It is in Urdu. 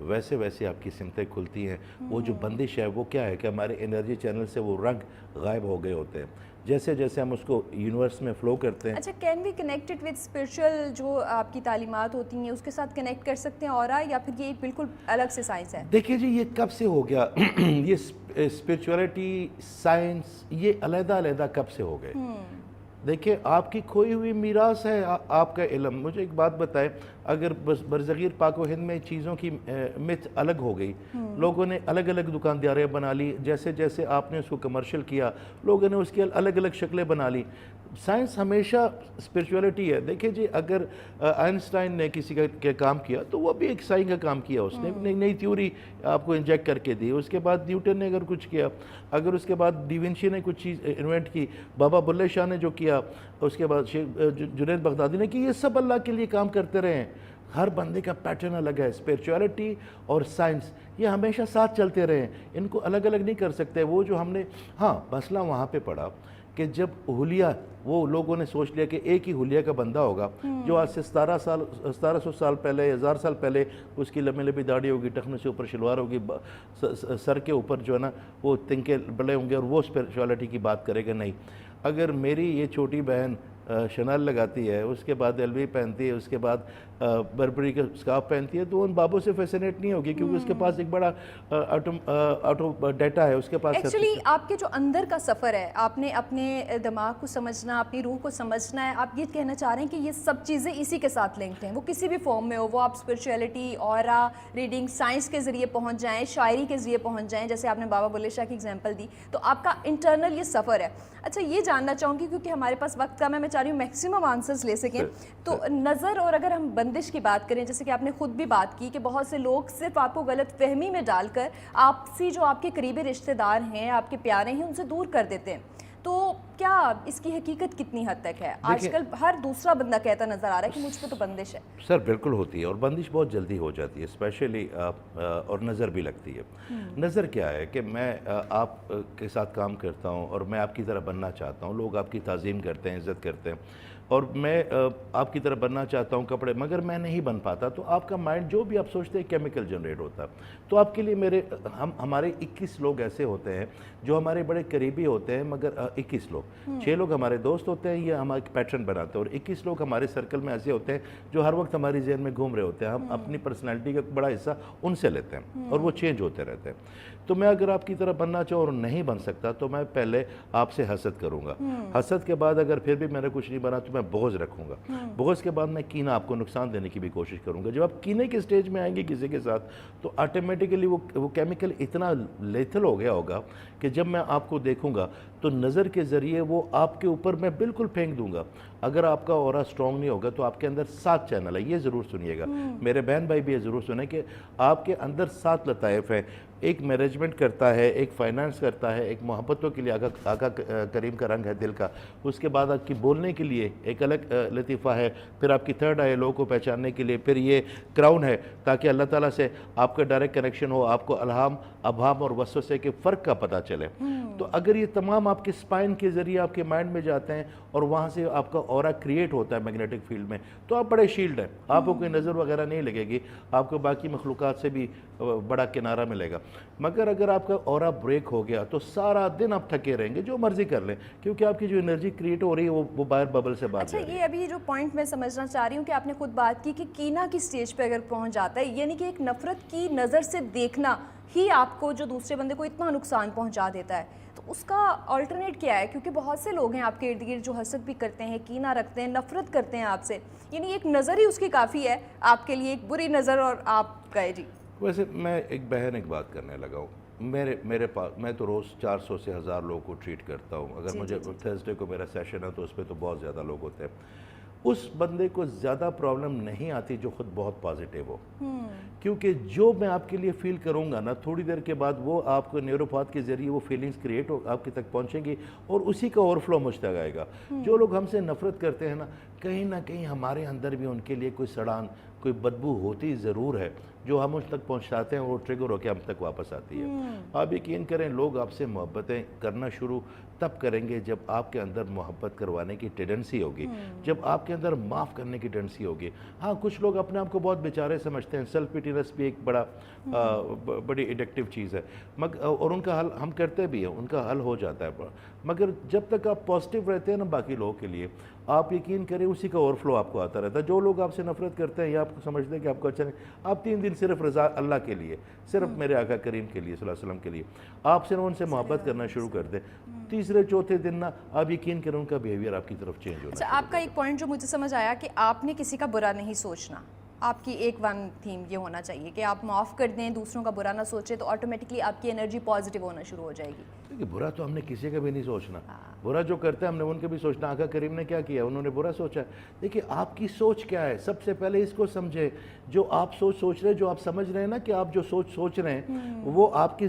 ویسے ویسے آپ کی سمتیں کھلتی ہیں. وہ جو بندش ہے وہ کیا ہے کہ ہمارے انرجی چینل سے وہ رنگ غائب ہو گئے ہوتے ہیں. جیسے جیسے ہم اس کو یونیورس میں فلو کرتے ہیں. اچھا، can we connected with spiritual جو آپ کی تعلیمات ہوتی ہیں اس کے ساتھ کنیکٹ کر سکتے ہیں اورا، یا پھر یہ بالکل الگ سے سائنس ہے؟ دیکھیے جی، یہ کب سے ہو گیا یہ اسپرچولیٹی سائنس یہ علیحدہ علیحدہ کب سے ہو گئے؟ دیکھیں آپ کی کھوئی ہوئی میراث ہے آپ کا علم. مجھے ایک بات بتائیں، اگر برصغیر پاک و ہند میں چیزوں کی مت الگ ہو گئی، لوگوں نے الگ الگ دکانداریاں بنا لی، جیسے جیسے آپ نے اس کو کمرشل کیا لوگوں نے اس کی الگ الگ شکلیں بنا لی. سائنس ہمیشہ اسپرچولیٹی ہے. دیکھیں جی، اگر آئنسٹائن نے کسی کا کام کیا تو وہ بھی ایک سائنس کا کام کیا، اس نے نئی تھیوری آپ کو انجیکٹ کر کے دی. اس کے بعد نیوٹن نے اگر کچھ کیا، اگر اس کے بعد ڈی ونچی نے کچھ چیز انوینٹ کی، بابا بلے شاہ نے جو کیا، اس کے بعد جنید بغدادی نے کی، یہ سب اللہ کے لیے کام کرتے رہے ہیں. ہر بندے کا پیٹرن الگ ہے. اسپرچولیٹی اور سائنس یہ ہمیشہ ساتھ چلتے رہے ہیں، ان کو الگ الگ نہیں کر سکتے. وہ جو ہم نے مسئلہ وہاں پہ پڑا کہ جب حلیہ، وہ لوگوں نے سوچ لیا کہ ایک ہی حلیہ کا بندہ ہوگا جو آج سے 1700 سال پہلے، 1000 سال پہلے اس کی لمبی لمبی داڑھی ہوگی، ٹخنے سے اوپر شلوار ہوگی، سر کے اوپر جو ہے نا وہ تنکے بڑے ہوں گے، اور وہ اسپرچولیٹی کی بات کرے گا. نہیں، اگر میری یہ چھوٹی بہن شنال لگاتی ہے، اس کے بعد ایل وی پہنتی ہے، اس کے بعد بربری کا سکارف پہنتی ہے، تو ان بابوں سے فیسینیٹ نہیں ہوگی، کیونکہ اس کے پاس ایک بڑا آٹو ڈیٹا ہے اس کے پاس. ایکچولی آپ کے جو اندر کا سفر ہے، آپ نے اپنے دماغ کو سمجھنا، اپنی روح کو سمجھنا ہے. آپ یہ کہنا چاہ رہے ہیں کہ یہ سب چیزیں اسی کے ساتھ لنکڈ ہیں، وہ کسی بھی فارم میں ہو، وہ آپ اسپرچولیٹی، اورا ریڈنگ، سائنس کے ذریعے پہنچ جائیں، شاعری کے ذریعے پہنچ جائیں، جیسے آپ نے بابا بلے شاہ کی ایگزامپل دی. تو آپ کا انٹرنل یہ سفر ہے. اچھا، یہ جاننا چاہوں گی کیونکہ ہمارے پاس وقت کم ہے، میں چاہ رہی ہوں میکسیمم آنسرز لے سکیں. تو نظر، اور اگر ہم بندش کی بات کریں، جیسے کہ آپ نے خود بھی بات کی کہ بہت سے لوگ صرف آپ کو غلط فہمی میں ڈال کر آپسی جو آپ کے قریبی رشتہ دار ہیں، آپ کے پیارے ہیں، ان سے دور کر دیتے ہیں. تو کیا اس کی حقیقت کتنی حد تک ہے؟ آج کل ہر دوسرا بندہ کہتا نظر آ رہا ہے کہ مجھ پہ تو بندش ہے. سر بالکل ہوتی ہے، اور بندش بہت جلدی ہو جاتی ہے، اسپیشلی اور نظر بھی لگتی ہے. نظر کیا ہے کہ میں آپ کے ساتھ کام کرتا ہوں اور میں آپ کی طرح بننا چاہتا ہوں، لوگ آپ کی تعظیم کرتے ہیں، عزت کرتے ہیں، اور میں آپ کی طرح بننا چاہتا ہوں کپڑے، مگر میں نہیں بن پاتا. تو آپ کا مائنڈ جو بھی آپ سوچتے ہیں کیمیکل جنریٹ ہوتا ہے. تو آپ کے لیے ہمارے 21 لوگ ایسے ہوتے ہیں جو ہمارے بڑے قریبی ہوتے ہیں، مگر 21 لوگ، 6 لوگ ہمارے دوست ہوتے ہیں، یہ ہمارے پیٹرن بناتے ہیں، اور 21 لوگ ہمارے سرکل میں ایسے ہوتے ہیں جو ہر وقت ہماری ذہن میں گھوم رہے ہوتے ہیں. ہم اپنی پرسنالٹی کا بڑا حصہ ان سے لیتے ہیں اور وہ چینج ہوتے رہتے ہیں. تو میں اگر آپ کی طرح بننا چاہوں اور نہیں بن سکتا تو میں پہلے آپ سے حسد کروں گا. حسد کے بعد اگر پھر بھی میں نے کچھ نہیں بنا تو میں بغض رکھوں گا. بغض کے بعد میں کینہ، آپ کو نقصان دینے کی بھی کوشش کروں گا. جب آپ کینے کے سٹیج میں آئیں گے کسی کے ساتھ تو آٹومیٹیکلی وہ کیمیکل اتنا لیتھل ہو گیا ہوگا کہ جب میں آپ کو دیکھوں گا تو نظر کے ذریعے وہ آپ کے اوپر میں بالکل پھینک دوں گا. اگر آپ کا اورا سٹرونگ نہیں ہوگا تو آپ کے اندر 7 چینل ہے، یہ ضرور سنیے گا. میرے بہن بھائی بھی یہ ضرور سنیں کہ آپ کے اندر 7 لطائف ہیں. ایک مینجمنٹ کرتا ہے، ایک فائنانس کرتا ہے، ایک محبتوں کے لیے آقا کریم کا رنگ ہے دل کا. اس کے بعد آپ کی بولنے کے لیے ایک الگ لطیفہ ہے. پھر آپ کی تھرڈ آئی لوگوں کو پہچاننے کے لیے پھر یہ کراؤن ہے، تاکہ اللہ تعالیٰ سے آپ کا ڈائریکٹ کنیکشن ہو، آپ کو الہام، ابہام اور وسوسے کے فرق کا پتہ چلے. تو اگر یہ تمام آپ کے سپائن کے ذریعے آپ کے مائنڈ میں جاتے ہیں اور وہاں سے آپ کا اورا کریٹ ہوتا ہے میگنیٹک فیلڈ میں، تو آپ بڑے شیلڈ ہیں. آپ کو کوئی نظر وغیرہ نہیں لگے گی، آپ کو باقی مخلوقات سے بھی بڑا کنارہ ملے گا. مگر اگر آپ کا اورا بریک ہو گیا تو سارا دن آپ تھکے رہیں گے، جو مرضی کر لیں، کیونکہ آپ کی جو انرجی کریٹ ہو رہی ہے وہ باہر ببل سے باہر جا رہی ہے. اچھا، یہ ابھی جو پوائنٹ میں سمجھنا چاہ رہی ہوں کہ آپ نے خود بات کی کہ کینہ کی سٹیج پہ اگر پہنچ جاتا ہے، یعنی کہ ایک نفرت کی نظر سے دیکھنا ہی آپ کو جو دوسرے بندے کو اتنا نقصان پہنچا دیتا ہے، تو اس کا آلٹرنیٹ کیا ہے؟ کیونکہ بہت سے لوگ ہیں آپ کے ارد گرد جو حسد بھی کرتے ہیں، کینہ رکھتے ہیں، نفرت کرتے ہیں آپ سے، یعنی ایک نظر ہی اس کی کافی ہے آپ کے لیے، ایک بری نظر اور آپ گئے. جی ویسے میں ایک بات کرنے لگا ہوں. میرے پاس میں تو روز 400 سے 1000 لوگوں کو ٹریٹ کرتا ہوں. اگر مجھے تھرسڈے کو میرا سیشن ہے تو اس پہ تو بہت زیادہ لوگ ہوتے ہیں. اس بندے کو زیادہ پرابلم نہیں آتی جو خود بہت پازیٹیو ہو، کیونکہ جو میں آپ کے لیے فیل کروں گا نا، تھوڑی دیر کے بعد وہ آپ کو نیوروپاتھ کے ذریعے وہ فیلنگز کریٹ ہو آپ کے تک پہنچیں گی اور اسی کا اوور فلو مجھ تک آئے گا. جو لوگ ہم سے نفرت کرتے ہیں نا، کہیں نہ کہیں ہمارے اندر بھی ان کے لیے کوئی سڑان، کوئی بدبو ہوتی ضرور ہے. جو ہم اس تک پہنچاتے ہیں وہ ٹریگر ہو کے ہم تک واپس آتی ہے. آپ یقین کریں لوگ آپ سے محبتیں کرنا شروع تب کریں گے جب آپ کے اندر محبت کروانے کی ٹینڈنسی ہوگی, جب آپ کے اندر معاف کرنے کی ٹینڈنسی ہوگی. ہاں کچھ لوگ اپنے آپ کو بہت بیچارے سمجھتے ہیں, سیلف پیٹینس بھی ایک بڑی ایڈکٹیو چیز ہے, اور ان کا حل ہم کرتے بھی ہیں, ان کا حل ہو جاتا ہے. مگر جب تک آپ پازیٹیو رہتے ہیں نا باقی لوگوں کے لیے, آپ یقین کریں اسی کا اوور فلو آپ کو آتا رہتا ہے. جو لوگ آپ سے نفرت کرتے ہیں یا آپ کو سمجھتے ہیں کہ آپ کو اچھا نہیں, آپ 3 دن صرف رضا اللہ کے لیے, صرف میرے آقا کریم کے لیے صلی اللہ علیہ وسلم کے لیے آپ صرف ان سے محبت کرنا شروع کر دیں, تیسرے چوتھے دن نا آپ یقین کریں ان کا بیہیویئر آپ کی طرف چینج ہونا. اچھا, آپ کا ایک پوائنٹ جو مجھے سمجھ آیا کہ آپ نے کسی کا برا نہیں سوچنا, آپ کی ایک ون تھیم یہ ہونا چاہیے کہ آپ معاف کر دیں, دوسروں کا برا نہ سوچیں, تو آٹومیٹکلی آپ کی انرجی پازیٹیو ہونا شروع ہو جائے گی. دیکھیے برا تو ہم نے کسی کا بھی نہیں سوچنا, برا جو کرتے ہیں ہم نے ان کے بھی سوچنا. آقا کریم نے کیا کیا, انہوں نے برا سوچا. دیکھیے آپ کی سوچ کیا ہے, سب سے پہلے اس کو سمجھے. جو آپ سوچ رہے ہیں, جو آپ سمجھ رہے ہیں نا کہ آپ جو سوچ رہے ہیں وہ آپ کی